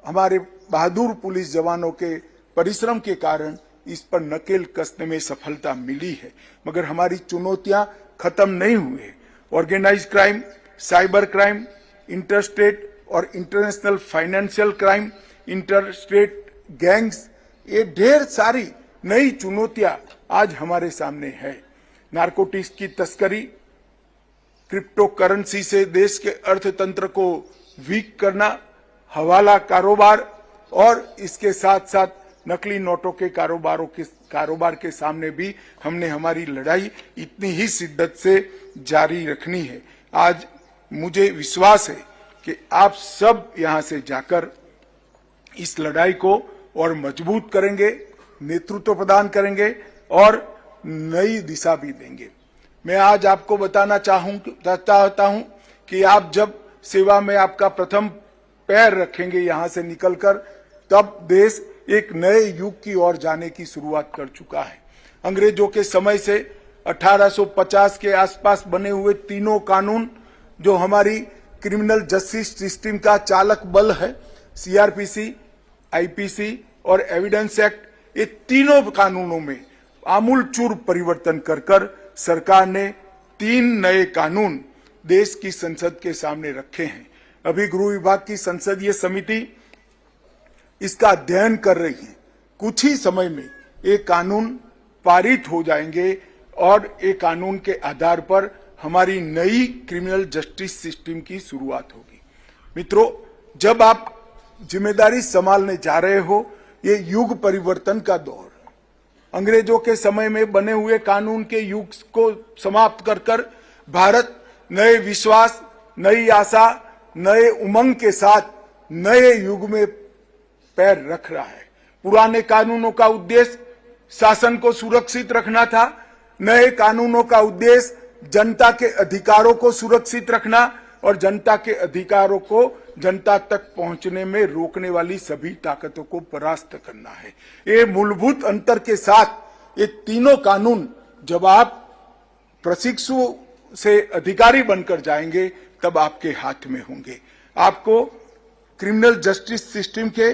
हमारे बहादुर पुलिस जवानों के परिश्रम के कारण इस पर नकेल कसने में सफलता मिली है। मगर हमारी चुनौतियां खत्म नहीं हुई है। Organise crime, cyber crime, interstate और international financial crime, interstate gangs, ये ढेर सारी नई चुनौतियां आज हमारे सामने है। नारकोटिक्स की तस्करी, क्रिप्टो करेंसी से देश के अर्थतंत्र को वीक करना, हवाला कारोबार और इसके साथ साथ नकली नोटों के कारोबार के सामने भी हमने हमारी लड़ाई इतनी ही शिद्दत से जारी रखनी है। आज मुझे विश्वास है कि आप सब यहां से जाकर इस लड़ाई को और मजबूत करेंगे, नेतृत्व प्रदान करेंगे और नई दिशा भी देंगे। मैं आज आपको बताना चाहता हूं कि आप जब सेवा में आपका प्रथम पैर रखेंगे यहां से निकलकर, तब देश एक नए युग की ओर जाने की शुरुआत कर चुका है। अंग्रेजों के समय से 1850 के आसपास बने हुए तीनों कानून जो हमारी क्रिमिनल जस्टिस सिस्टम का चालक बल है, सीआरपीसी, आईपीसी और एविडेंस एक्ट, ये तीनों कानूनों में आमूलचूर परिवर्तन कर सरकार ने 3 नए कानून देश की संसद के सामने रखे हैं। अभी गृह विभाग की संसदीय समिति इसका अध्ययन कर रही है। कुछ ही समय में ये कानून पारित हो जाएंगे और ये कानून के आधार पर हमारी नई क्रिमिनल जस्टिस सिस्टम की शुरुआत होगी। मित्रों, जब आप जिम्मेदारी संभालने जा रहे हो, ये युग परिवर्तन का दौर, अंग्रेजों के समय में बने हुए कानून के युग को समाप्त कर भारत नए विश्वास, नई आशा, नए उमंग के साथ नए युग में पैर रख रहा है। पुराने कानूनों का उद्देश्य शासन को सुरक्षित रखना था, नए कानूनों का उद्देश्य जनता के अधिकारों को सुरक्षित रखना और जनता के अधिकारों को जनता तक पहुंचने में रोकने वाली सभी ताकतों को परास्त करना है। ये मूलभूत अंतर के साथ ये तीनों कानून जब आप प्रशिक्षु से अधिकारी बनकर जाएंगे तब आपके हाथ में होंगे। आपको क्रिमिनल जस्टिस सिस्टम के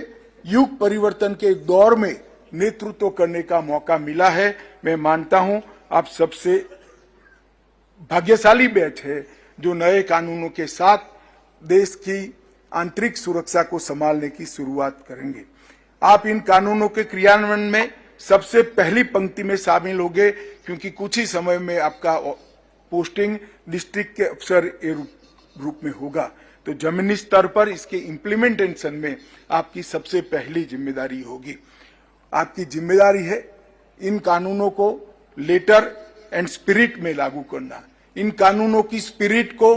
युग परिवर्तन के दौर में नेतृत्व करने का मौका मिला है। मैं मानता हूं आप सबसे भाग्यशाली बैच है जो नए कानूनों के साथ देश की आंतरिक सुरक्षा को संभालने की शुरुआत करेंगे। आप इन कानूनों के क्रियान्वयन में सबसे पहली पंक्ति में शामिल होंगे, क्योंकि कुछ ही समय में आपका पोस्टिंग डिस्ट्रिक्ट के अफसर रूप में होगा। तो जमीनी स्तर पर इसके इम्प्लीमेंटेशन में आपकी सबसे पहली जिम्मेदारी होगी। आपकी जिम्मेदारी है इन कानूनों को लेटर एंड स्पिरिट में लागू करना। इन कानूनों की स्पिरिट को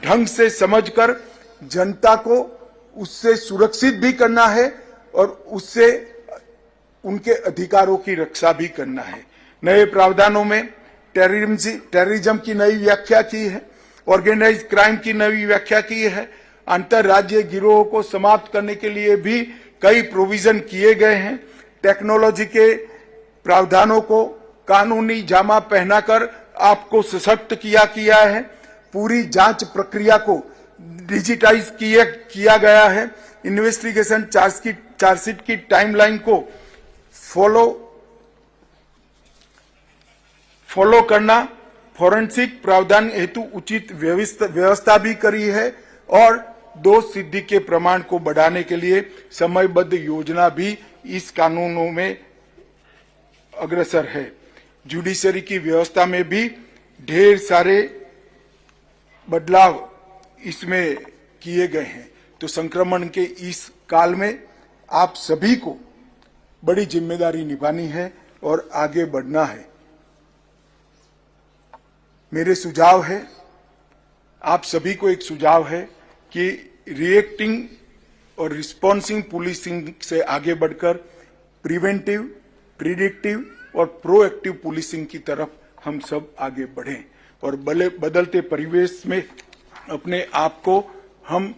ढंग से समझकर जनता को उससे सुरक्षित भी करना है और उससे उनके अधिकारों की रक्षा भी करना है। नए प्रावधानों में टेररिज्म की नई व्याख्या की है, ऑर्गेनाइज क्राइम की नई व्याख्या की है, अंतरराज्यीय गिरोह को समाप्त करने के लिए भी कई प्रोविजन किए गए हैं। टेक्नोलॉजी के प्रावधानों को कानूनी जामा पहनाकर आपको सशक्त किया है। पूरी जांच प्रक्रिया को डिजिटाइज किया गया है। इन्वेस्टिगेशन चार्जशीट की टाइमलाइन को फॉलो करना, फॉरेंसिक प्रावधान हेतु उचित व्यवस्था भी करी है और दोष सिद्धि के प्रमाण को बढ़ाने के लिए समयबद्ध योजना भी इस कानूनों में अग्रसर है। जुडिशरी की व्यवस्था में भी ढेर सारे बदलाव इसमें किए गए हैं। तो संक्रमण के इस काल में आप सभी को बड़ी जिम्मेदारी निभानी है और आगे बढ़ना है। मेरे सुझाव है, आप सभी को एक सुझाव है कि रिएक्टिंग और रिस्पॉन्सिंग पुलिसिंग से आगे बढ़कर प्रिवेंटिव, प्रिडिक्टिव और प्रोएक्टिव पुलिसिंग की तरफ हम सब आगे बढ़ें और बदलते परिवेश में अपने आप को हम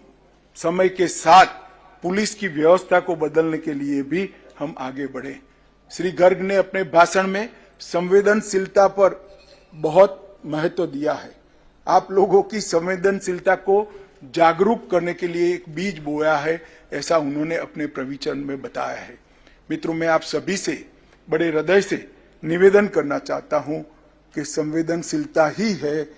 समय के साथ पुलिस की व्यवस्था को बदलने के लिए भी हम आगे बढ़े। श्री गर्ग ने अपने भाषण में संवेदनशीलता पर बहुत महत्व दिया है। आप लोगों की संवेदनशीलता को जागरूक करने के लिए एक बीज बोया है, ऐसा उन्होंने अपने प्रवचन में बताया है। मित्रों, मैं आप सभी से बड़े हृदय से निवेदन करना चाहता हूं कि संवेदनशीलता ही है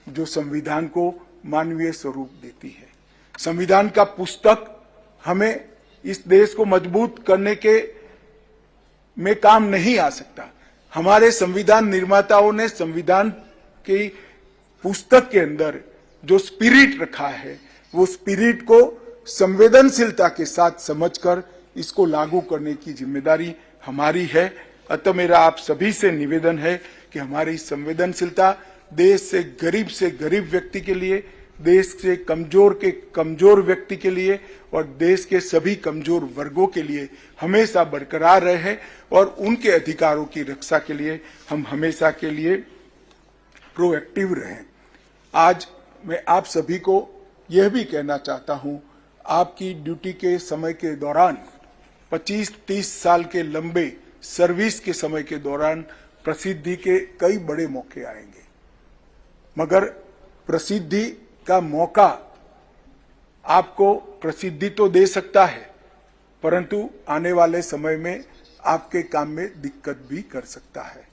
जो संविधान को मानवीय स्वरूप देती है। संविधान का पुस्तक हमें इस देश को मजबूत करने के में काम नहीं आ सकता। हमारे संविधान निर्माताओं ने संविधान की पुस्तक के अंदर जो स्पिरिट रखा है, वो स्पिरिट को संवेदनशीलता के साथ समझकर इसको लागू करने की जिम्मेदारी हमारी है। अतः मेरा आप सभी से निवेदन है कि हमारी संवेदनशीलता देश से गरीब व्यक्ति के लिए, देश से कमजोर व्यक्ति के लिए और देश के सभी कमजोर वर्गों के लिए हमेशा बरकरार रहे और उनके अधिकारों की रक्षा के लिए हम हमेशा के लिए प्रोएक्टिव रहें। आज मैं आप सभी को यह भी कहना चाहता हूं, आपकी ड्यूटी के समय के दौरान 25-30 साल के लंबे सर्विस के समय के दौरान प्रसिद्धि के कई बड़े मौके आएंगे, मगर प्रसिद्धि का मौका आपको प्रसिद्धि तो दे सकता है, परंतु आने वाले समय में आपके काम में दिक्कत भी कर सकता है।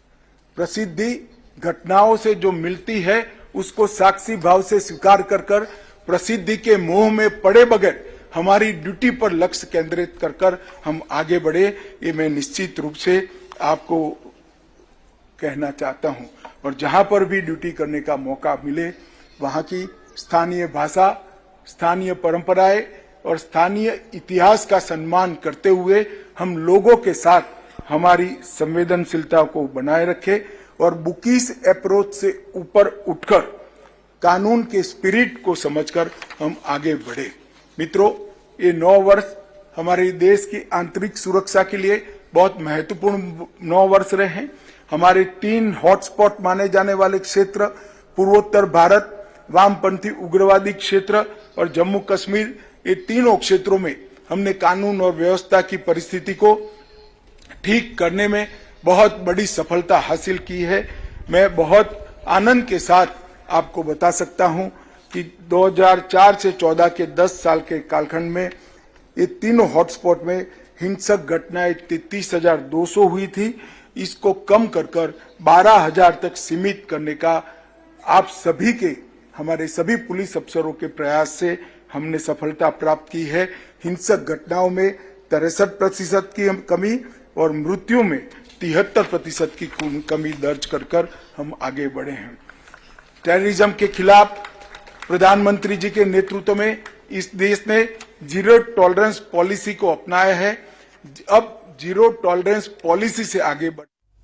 प्रसिद्धि घटनाओं से जो मिलती है उसको साक्षी भाव से स्वीकार कर प्रसिद्धि के मोह में पड़े बगैर हमारी ड्यूटी पर लक्ष्य केंद्रित कर हम आगे बढ़े, ये मैं निश्चित रूप से आपको कहना चाहता हूं। और जहां पर भी ड्यूटी करने का मौका मिले वहां की स्थानीय भाषा, स्थानीय परंपराएं और स्थानीय इतिहास का सम्मान करते हुए हम लोगों के साथ हमारी संवेदनशीलता को बनाए रखें और बुकीज अप्रोच से ऊपर उठकर कानून के स्पिरिट को समझकर हम आगे बढ़े। मित्रों, ये 9 वर्ष हमारे देश की आंतरिक सुरक्षा के लिए बहुत महत्वपूर्ण 9 वर्ष रहे हैं। हमारे 3 हॉटस्पॉट माने जाने वाले क्षेत्र, पूर्वोत्तर भारत, वामपंथी उग्रवादी क्षेत्र और जम्मू कश्मीर, ये तीनों क्षेत्रों में हमने कानून और व्यवस्था की परिस्थिति को ठीक करने में बहुत बड़ी सफलता हासिल की है। मैं बहुत आनंद के साथ आपको बता सकता हूं कि 2004 से 14 के 10 साल के कालखंड में ये तीनों हॉटस्पॉट में हिंसक घटनाएं 33,200 हुई थी। इसको कम कर 12,000 तक सीमित करने का आप सभी के, हमारे सभी पुलिस अफसरों के प्रयास से हमने सफलता प्राप्त की है। हिंसक घटनाओं में 63% की कमी और मृत्यु में 73% की कमी दर्ज कर हम आगे बढ़े हैं। टेररिज्म के खिलाफ प्रधानमंत्री जी के नेतृत्व में इस देश ने जीरो टॉलरेंस पॉलिसी को अपनाया है। अब जीरो टॉलरेंस पॉलिसी से आगे बढ़